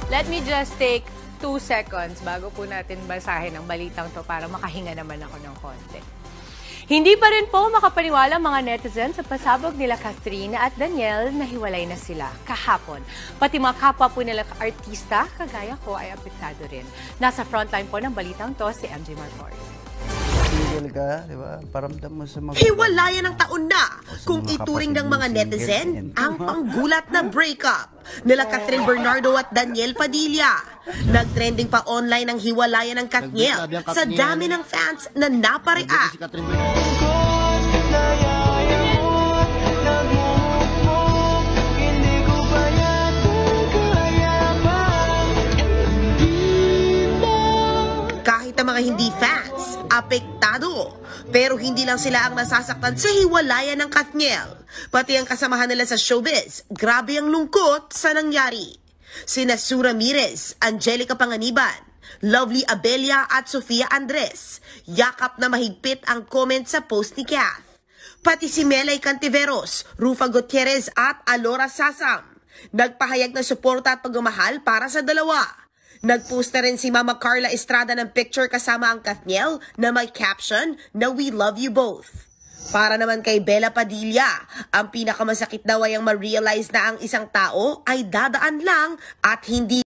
Let me just take 2 seconds bago po natin basahin ang balitang to para makahinga naman ako ng konti. Hindi pa rin po makapaniwala mga netizens sa pasabog nila Catherine at Daniel na hiwalay na sila kahapon. Pati mga kapwa po nila artista, kagaya ko, ay apektado rin. Nasa frontline po ng balitang to si MJ Marcor. Single ka, di ba? Paramdam mo sa mga... Hiwalayan ng taon na kung ituring ng mga netizen ang panggulat na breakup nila Catherine Bernardo at Daniel Padilla. Nagtrending pa online ang hiwalayan ng Katniel sa dami ng fans na napareact. Kahit ang mga hindi fans, apektado. Pero hindi lang sila ang nasasaktan sa hiwalayan ng Katniel. Pati ang kasamahan nila sa showbiz, grabe ang lungkot sa nangyari. Sina Sue Ramirez, Angelica Panganiban, Lovely Abella at Sofia Andres, yakap na mahigpit ang comment sa post ni Kath. Pati si Melay Cantiveros, Rufa Gutierrez at Alora Sasam, nagpahayag ng suporta at pagmamahal para sa dalawa. Nagpost na rin si Mama Carla Estrada ng picture kasama ang Katniel na may caption na "We love you both." Para naman kay Bella Padilla, ang pinakamasakit daw ay ang ma-realize na ang isang tao ay dadaan lang at hindi